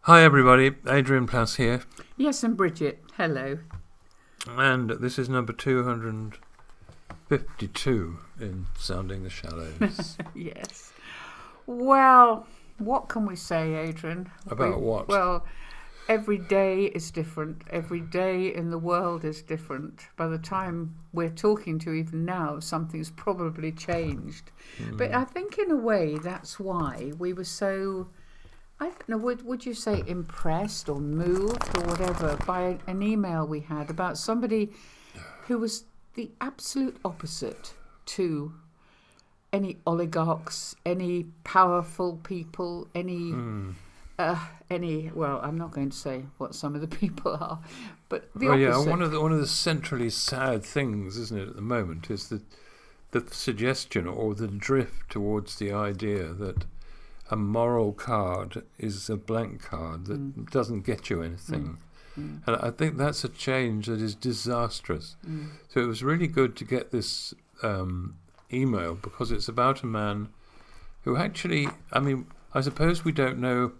Hi everybody, Adrian Plass here, Yes, and Bridget, hello. and this is number 252 in Sounding the Shallows. Yes. Well, what can we say, Adrian? About what? Well, every day is different. Every day in the world is different. By the time we're talking to even now, something's probably changed. But I think in a way that's why we were so... I don't know, would you say impressed or moved or whatever by an email we had about somebody who was the absolute opposite to any oligarchs, any powerful people, any, well, I'm not going to say what some of the people are, but the opposite. Yeah, one of the centrally sad things, isn't it, at the moment, is the suggestion or the drift towards the idea that a moral card is a blank card that doesn't get you anything. And I think that's a change that is disastrous. So it was really good to get this email because it's about a man who actually, I suppose we don't know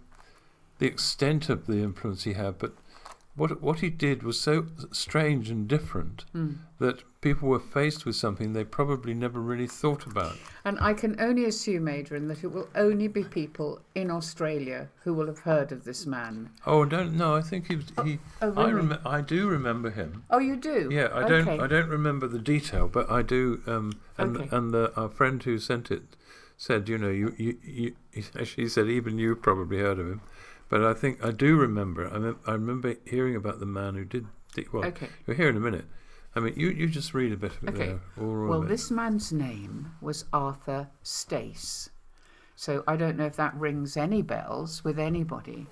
the extent of the influence he had, but what he did was so strange and different that people were faced with something they probably never really thought about. And I can only assume, Adrian, that it will only be people in Australia who will have heard of this man. Oh, I think he. Really? I do remember him. Oh, you do? Yeah, I don't remember the detail, but I do. Our friend who sent it said, she said even you probably heard of him. But I think I do remember. I remember hearing about the man who did. You'll hear in a minute. You just read a bit of it there. Well, this man's name was Arthur Stace. So I don't know if that rings any bells with anybody.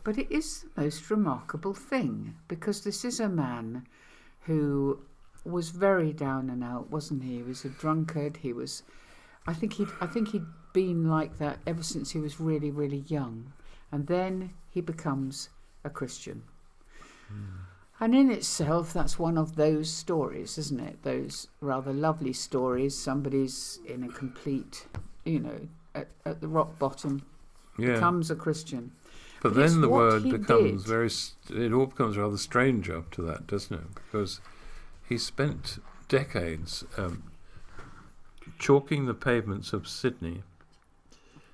But it is the most remarkable thing, because this is a man who was very down and out, wasn't he? He was a drunkard. I think he'd been like that ever since he was really, really young. And then he becomes a Christian. And in itself, that's one of those stories, isn't it? Those rather lovely stories. Somebody's in a complete, at the rock bottom, becomes a Christian. But then the word becomes it all becomes rather strange after that, doesn't it? Because he spent decades chalking the pavements of Sydney.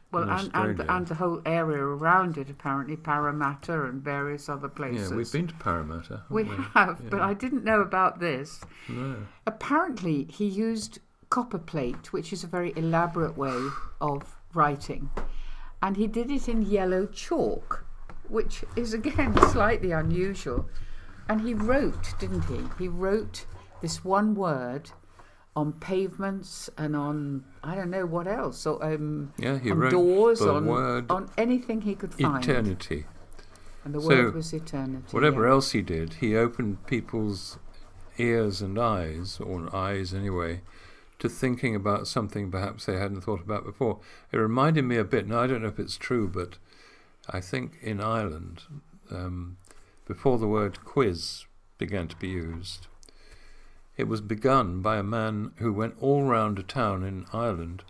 Well, and the whole area around it, apparently, Parramatta and various other places. Yeah, we've been to Parramatta. We have, but I didn't know about this. No. Apparently, he used copper plate, which is a very elaborate way of writing. And he did it in yellow chalk, which is, again, slightly unusual. And he wrote, didn't he? He wrote this one word on pavements and on, I don't know what else, or he on wrote doors, the word on anything he could find. Eternity. And the word was eternity. Whatever else he did, he opened people's ears and eyes, or eyes anyway, to thinking about something perhaps they hadn't thought about before. It reminded me a bit, now I don't know if it's true, but I think in Ireland, before the word quiz began to be used, it was begun by a man who went all round a town in Ireland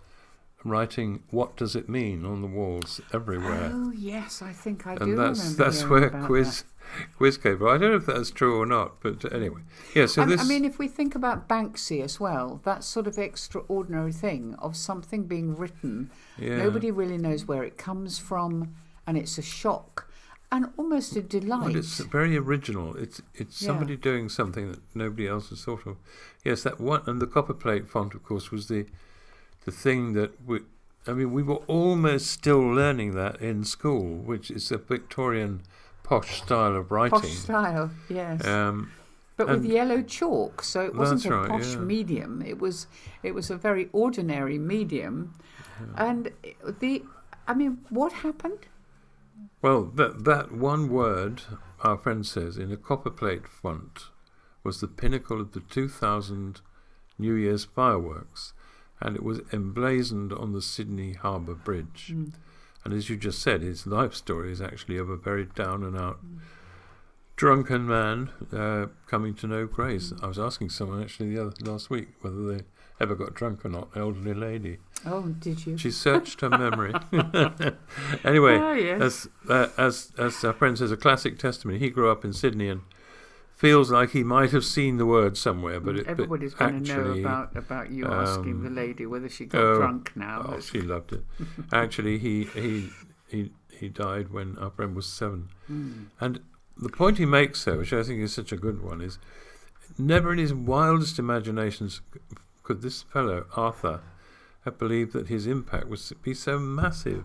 writing "What does it mean?" on the walls everywhere. Oh yes, I think I do remember. And that's where quiz came from. I don't know if that's true or not, but anyway. Yeah. So if we think about Banksy as well, that sort of extraordinary thing of something being written, nobody really knows where it comes from, and it's a shock. And almost a delight. Well, it's very original. It's somebody doing something that nobody else has thought of. Yes, that one, and the copper plate font, of course, was the thing that we were almost still learning that in school, which is a Victorian posh style of writing. Posh style, yes. But with yellow chalk, so it wasn't a posh medium. It was a very ordinary medium. Yeah. And what happened? Well, that one word, our friend says, in a copper plate font, was the pinnacle of the 2000 New Year's fireworks, and it was emblazoned on the Sydney Harbour Bridge. And as you just said, his life story is actually of a very down-and-out drunken man coming to know grace. I was asking someone actually last week whether they ever got drunk or not, elderly lady. Oh, did you? She searched her memory. Anyway, yes. as our friend says, a classic testimony. He grew up in Sydney and feels like he might have seen the word somewhere, but everybody's going to know about you asking the lady whether she got drunk now. Oh, she loved it. Actually, he died when our friend was 7. And the point he makes, though, which I think is such a good one, is never in his wildest imaginations could this fellow, Arthur, have believed that his impact would be so massive.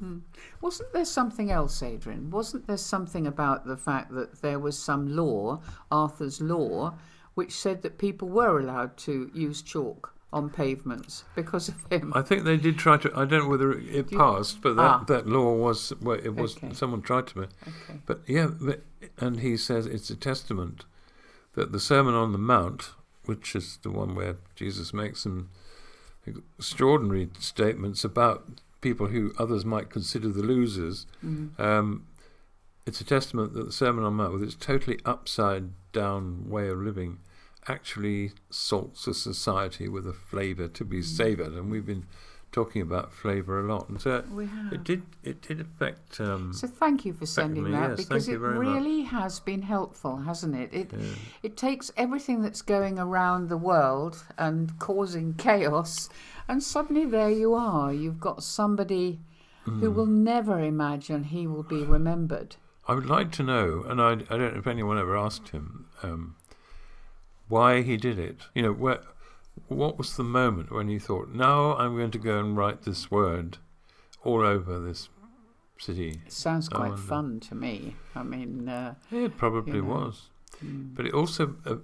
Wasn't there something else, Adrian? Wasn't there something about the fact that there was some law, Arthur's Law, which said that people were allowed to use chalk on pavements because of him? I think they did try to. I don't know whether it passed, but that law was. Well, it was. Okay. Someone tried to. Okay. But yeah, and he says it's a testament that the Sermon on the Mount, which is the one where Jesus makes some extraordinary statements about people who others might consider the losers. It's a testament that the Sermon on the Mount, with its totally upside down way of living, actually salts a society with a flavour to be savoured, and we've been talking about flavour a lot, and so it did affect. So thank you for sending that, yes, because it really has been helpful, hasn't it? It takes everything that's going around the world and causing chaos, and suddenly there you are. You've got somebody who will never imagine he will be remembered. I would like to know, and I don't know if anyone ever asked him why he did it. You know, what was the moment when he thought, now I'm going to go and write this word all over this city? It sounds quite fun to me. I mean... it probably was. But it also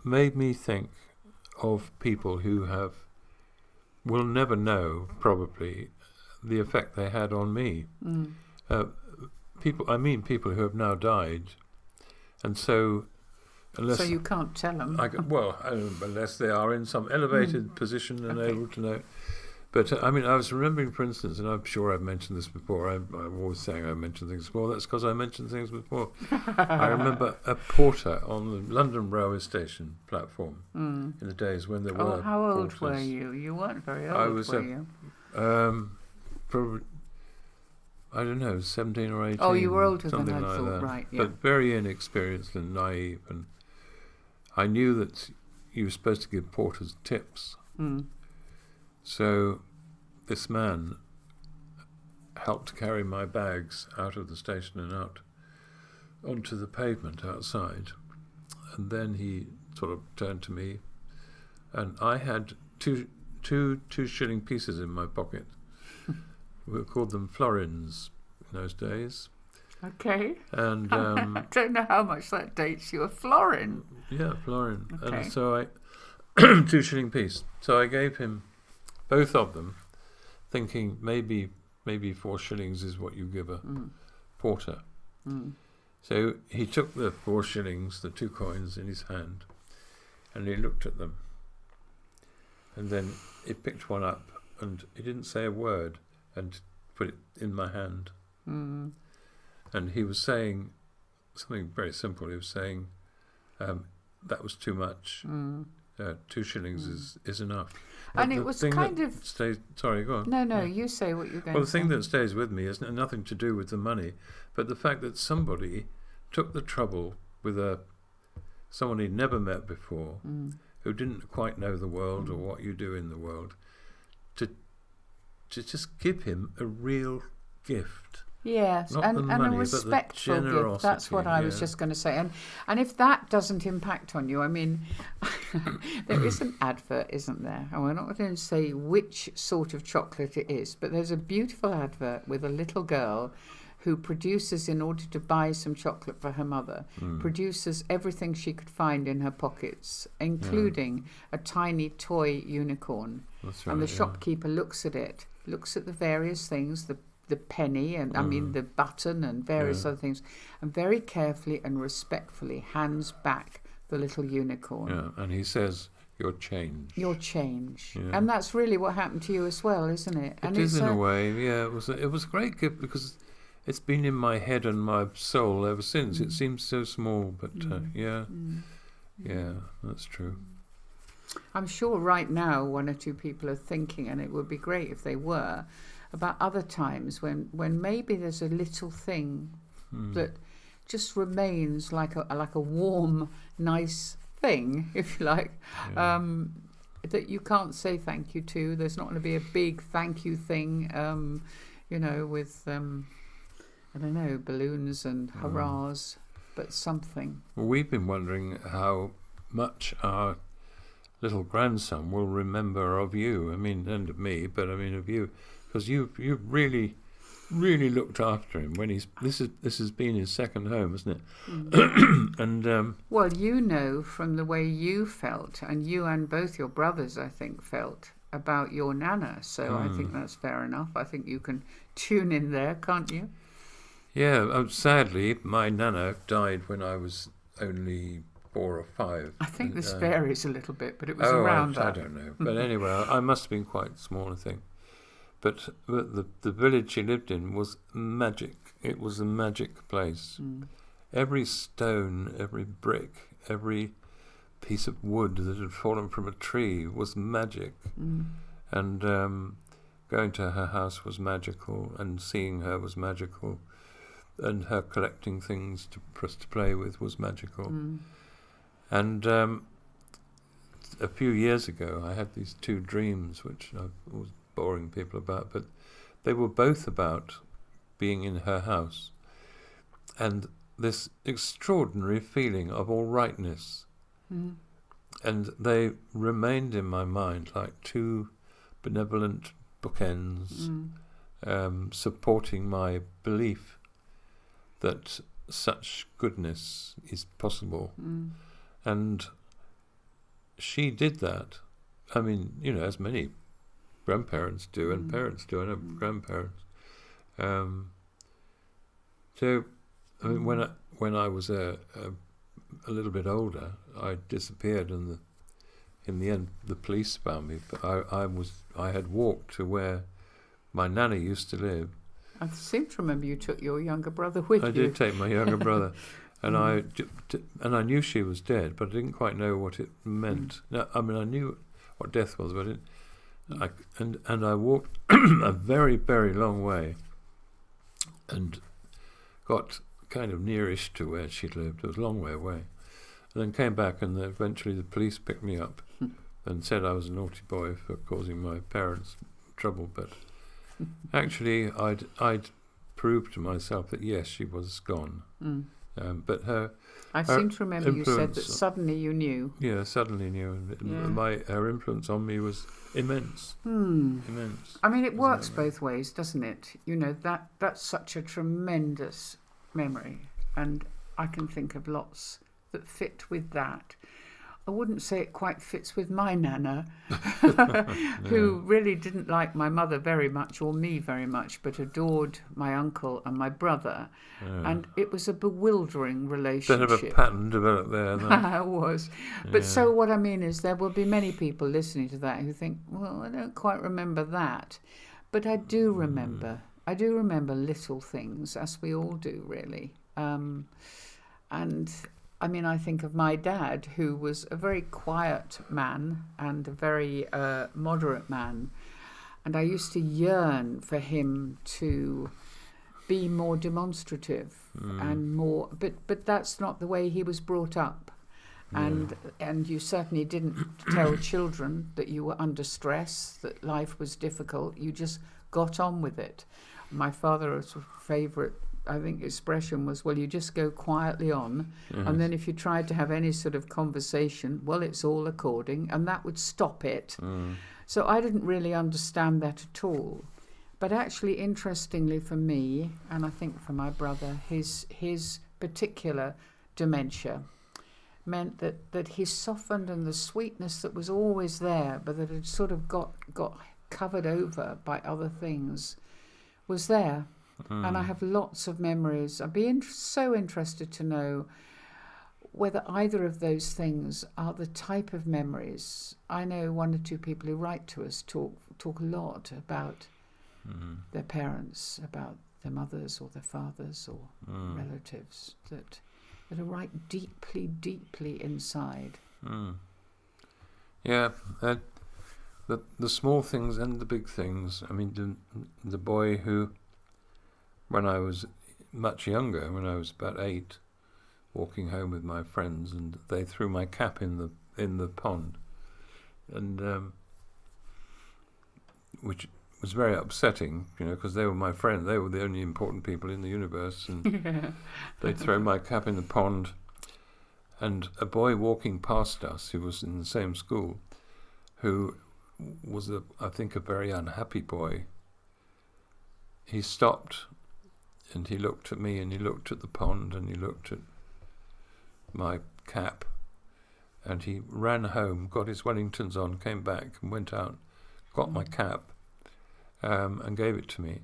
made me think of people who will never know, probably, the effect they had on me. People who have now died. And so... so you can't tell them. Unless they are in some elevated position and able to know. But I was remembering, for instance, and I'm sure I've mentioned this before. I'm always saying I mentioned things before. That's because I mentioned things before. I remember a porter on the London railway station platform in the days when there were. How old porters. were you? You weren't very old, were you? Probably. I don't know, 17 or 18. Oh, you were older than I like thought, that. Right? Yeah. But very inexperienced and naive, and I knew that you were supposed to give porters tips. So this man helped carry my bags out of the station and out onto the pavement outside. And then he sort of turned to me, and I had two 2-shilling pieces in my pocket. We called them florins in those days. Okay. And I don't know how much that dates you. A florin. Yeah, florin. Okay. And so I 2-shilling piece. So I gave him both of them, thinking maybe 4 shillings is what you give a porter. So he took the 4 shillings, the 2 coins in his hand, and he looked at them. And then he picked one up, and he didn't say a word, and put it in my hand. And he was saying something very simple. He was saying, that was too much. 2 shillings is enough. But and it was kind of... Sorry, go on. No, you say what you're going to say. Well, the thing that stays with me is nothing to do with the money, but the fact that somebody took the trouble with someone he'd never met before, who didn't quite know the world or what you do in the world, to just give him a real gift. Yes, and a respectful gift. That's what I was just going to say. And if that doesn't impact on you, I mean, there is an advert, isn't there? And we're not going to say which sort of chocolate it is, but there's a beautiful advert with a little girl who produces, in order to buy some chocolate for her mother, produces everything she could find in her pockets, including a tiny toy unicorn. That's right, and the shopkeeper looks at it, looks at the various things, the penny and the button and various other things, and very carefully and respectfully hands back the little unicorn. Yeah, and he says, "Your change." Your change. Yeah. And that's really what happened to you as well, isn't it? It is in a way. Yeah, it was a great gift because it's been in my head and my soul ever since. It seems so small, but yeah, that's true. I'm sure right now one or two people are thinking, and it would be great if they were, about other times when maybe there's a little thing that just remains like a warm, nice thing, if you like, that you can't say thank you to. There's not going to be a big thank you thing, with, I don't know, balloons and hurrahs, but something. Well, we've been wondering how much our little grandson will remember of you. I mean, and of me, but I mean of you, because you've really looked after him when this has been his second home, isn't it? And well, from the way you felt, and you and both your brothers, I think, felt about your nana. So I think that's fair enough. I think you can tune in there, can't you? Yeah. Sadly, my nana died when I was only 4 or 5. I think this varies a little bit, but it was around that. I don't know. But anyway, I must have been quite small, I think. But the village she lived in was magic. It was a magic place. Every stone, every brick, every piece of wood that had fallen from a tree was magic. And going to her house was magical, and seeing her was magical, and her collecting things for us to play with was magical. And a few years ago, I had these 2 dreams, which I was boring people about, but they were both about being in her house and this extraordinary feeling of all rightness. And they remained in my mind like 2 benevolent bookends, supporting my belief that such goodness is possible. And she did that. I mean, as many grandparents do, and parents do, and grandparents. So, I mean, when I was a little bit older, I disappeared, and in the end, the police found me. But I had walked to where my nana used to live. I seem to remember you took your younger brother with you. I did take my younger brother, and I knew she was dead, but I didn't quite know what it meant. Now, I mean, I knew what death was, but I walked a very, very long way, and got kind of nearish to where she lived. It was a long way away, and then came back, and eventually the police picked me up and said I was a naughty boy for causing my parents trouble. But actually, I'd proved to myself that yes, she was gone. But I seem to remember you said that suddenly you knew. Yeah, suddenly knew. Her influence on me was immense. Immense. I mean, it works both ways, doesn't it? That's such a tremendous memory, and I can think of lots that fit with that. I wouldn't say it quite fits with my nana, who really didn't like my mother very much, or me very much, but adored my uncle and my brother. And it was a bewildering relationship. Bit of a pattern developed there. It was. But so what I mean is there will be many people listening to that who think, well, I don't quite remember that. But I do remember. I do remember little things, as we all do, really. And I mean, I think of my dad, who was a very quiet man and a very moderate man. And I used to yearn for him to be more demonstrative and more... But that's not the way he was brought up. And you certainly didn't tell children that you were under stress, that life was difficult. You just got on with it. My father's favourite, I think, expression was, well, you just go quietly on, and then if you tried to have any sort of conversation, well, it's all according, and that would stop it. So I didn't really understand that at all. But actually, interestingly for me, and I think for my brother, his particular dementia meant that he softened, and the sweetness that was always there, but that had sort of got covered over by other things, was there. And I have lots of memories. I'd be so interested to know whether either of those things are the type of memories. I know 1 or 2 people who write to us talk a lot about their parents, about their mothers or their fathers or relatives that are right deeply, deeply inside. Yeah, the small things and the big things. I mean, the boy who, when I was much younger, when I was about 8, walking home with my friends, and they threw my cap in the pond, and which was very upsetting, because they were my friend. They were the only important people in the universe, and they'd throw my cap in the pond. And a boy walking past us, who was in the same school, who was, I think, a very unhappy boy, he stopped and he looked at me and he looked at the pond and he looked at my cap, and he ran home, got his Wellingtons on, came back and went out, got my cap, and gave it to me,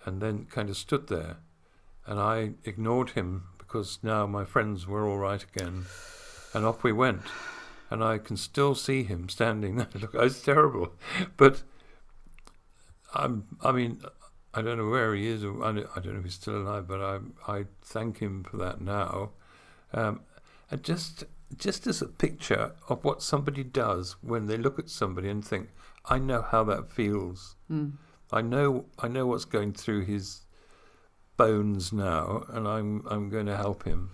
and then kind of stood there, and I ignored him because now my friends were all right again, and off we went. And I can still see him standing there. Look, it's terrible, but I mean, I don't know where he is. I don't know if he's still alive, but I thank him for that now. And just as a picture of what somebody does when they look at somebody and think, I know how that feels. I know what's going through his bones now, and I'm going to help him.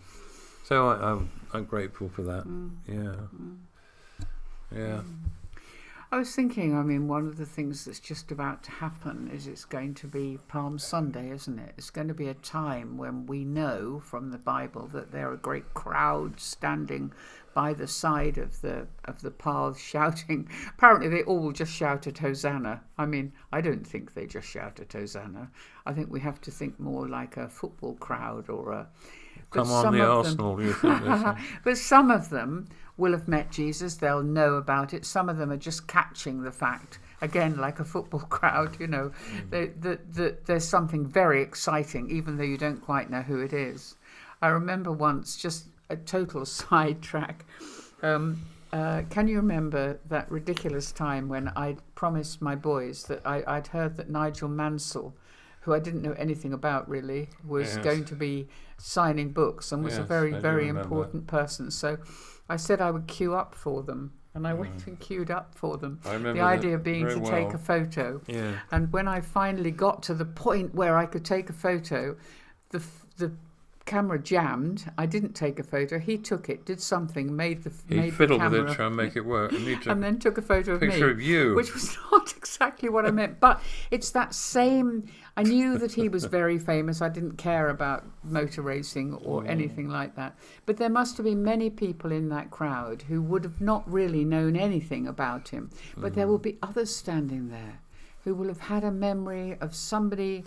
So I'm grateful for that. Yeah. I was thinking, I mean, one of the things that's just about to happen is it's going to be Palm Sunday, isn't it? It's going to be a time when we know from the Bible that there are great crowds standing by the side of the path shouting. Apparently they all just shouted Hosanna. I mean, I don't think they just shouted Hosanna. I think we have to think more like a football crowd or a... Come on, the Arsenal, you think this? But some of them will have met Jesus. They'll know about it. Some of them are just catching the fact, again, like a football crowd, that there's something very exciting, even though you don't quite know who it is. I remember once, just a total sidetrack, can you remember that ridiculous time when I promised my boys that I'd heard that Nigel Mansell, who I didn't know anything about really, was going to be signing books and was a very, very important person. So I said I would queue up for them, and I went and queued up for them. I remember the idea being to take a photo. Yeah. And when I finally got to the point where I could take a photo, the camera jammed. I didn't take a photo. He took it, did something, made the camera. He fiddled with it, trying to make it work, and then took a photo of me. Picture of you, which was not exactly what I meant. But it's that same. I knew that he was very famous. I didn't care about motor racing or anything like that. But there must have been many people in that crowd who would have not really known anything about him. But there will be others standing there who will have had a memory of somebody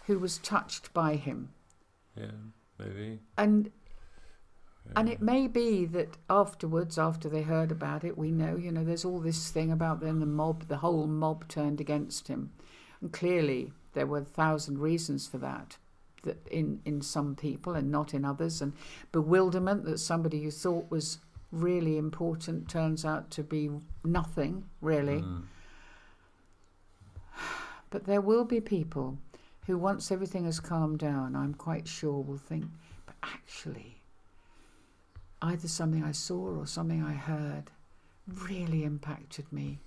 who was touched by him. Yeah. Maybe. And it may be that afterwards, after they heard about it, we know, there's all this thing about then the whole mob turned against him. And clearly there were 1,000 reasons for that in some people and not in others. And bewilderment that somebody you thought was really important turns out to be nothing, really. But there will be people who, once everything has calmed down, I'm quite sure will think, but actually, either something I saw or something I heard really impacted me,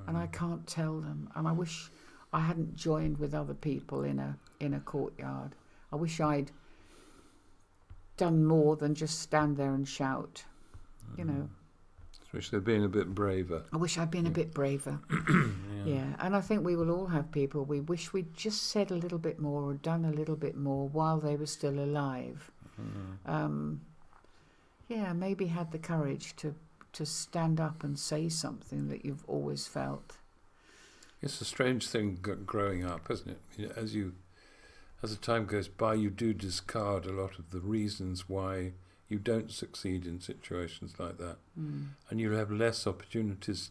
and I can't tell them. And I wish I hadn't joined with other people in a courtyard. I wish I'd done more than just stand there and shout, I wish they'd been a bit braver. I wish I'd been a bit braver. Yeah, and I think we will all have people we wish we'd just said a little bit more or done a little bit more while they were still alive. Maybe had the courage to stand up and say something that you've always felt. It's a strange thing growing up, isn't it? As the time goes by, you do discard a lot of the reasons why you don't succeed in situations like that, and you'll have less opportunities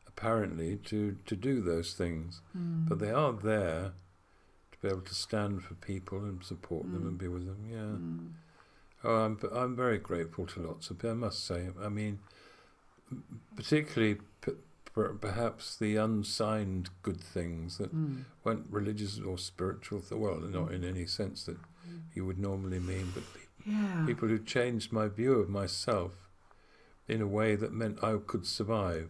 apparently to do those things, but they are there to be able to stand for people and support them and be with them. I'm very grateful to lots of people, I must say. I mean, particularly perhaps the unsigned good things that weren't religious or spiritual, well, not in any sense that you would normally mean, but people who changed my view of myself in a way that meant I could survive.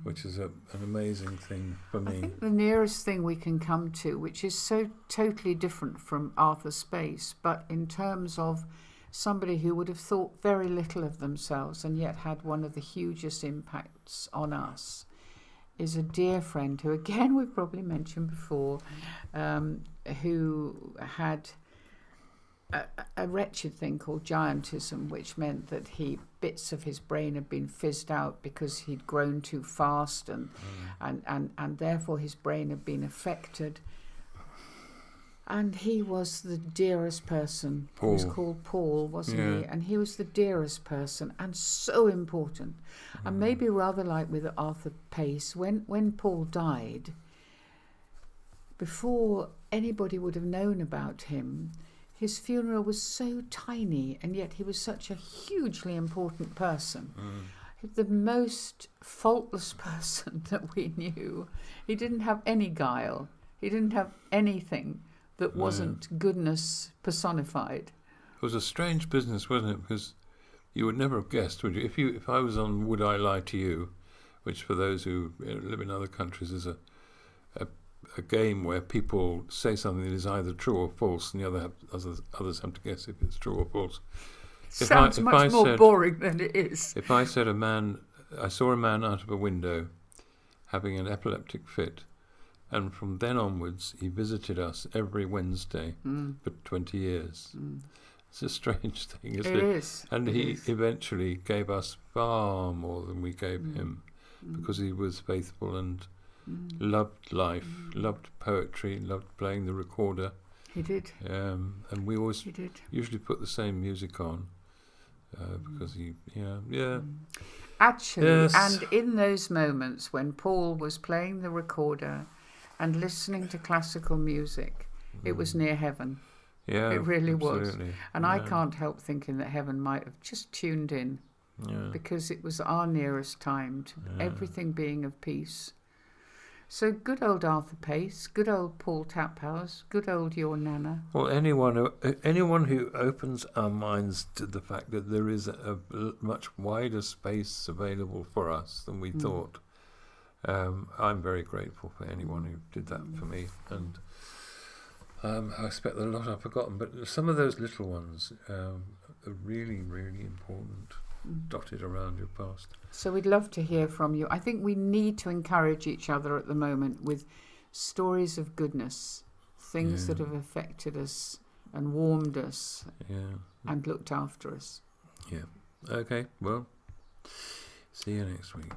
which is an amazing thing for I me. think the nearest thing we can come to, which is so totally different from Arthur Space, but in terms of somebody who would have thought very little of themselves and yet had one of the hugest impacts on us, is a dear friend who, again, we've probably mentioned before, who had a wretched thing called giantism, which meant that bits of his brain had been fizzed out because he'd grown too fast, and therefore his brain had been affected. And he was the dearest person. Paul. He was called Paul, wasn't he? And he was the dearest person and so important. And maybe rather like with Arthur Pace, when Paul died, before anybody would have known about him, his funeral was so tiny, and yet he was such a hugely important person. The most faultless person that we knew. He didn't have any guile. He didn't have anything that wasn't goodness personified. It was a strange business, wasn't it? Because you would never have guessed, would you? If I was on Would I Lie to You, which for those who live in other countries is a game where people say something that is either true or false, and the others have to guess if it's true or false. Sounds much more boring than it is. If I said I saw a man out of a window having an epileptic fit, and from then onwards he visited us every Wednesday for 20 years. It's a strange thing, isn't it? It is. And he eventually gave us far more than we gave him, because he was faithful and loved life, loved poetry, loved playing the recorder. He did. And we always He did. usually put the same music on, because he, Actually, Yes. and in those moments when Paul was playing the recorder and listening to classical music, it was near heaven. Yeah, It really absolutely. was. And I can't help thinking that heaven might have just tuned in, because it was our nearest time to everything being of peace. So good old Arthur Pace, good old Paul Taphouse, good old your Nana. Well, anyone who opens our minds to the fact that there is a much wider space available for us than we thought, I'm very grateful for anyone who did that for me. And I expect a lot I've forgotten, but some of those little ones are really, really important, dotted around your past. So we'd love to hear from you. I think we need to encourage each other at the moment with stories of goodness, things that have affected us and warmed us and looked after us. Yeah. Okay, well, see you next week.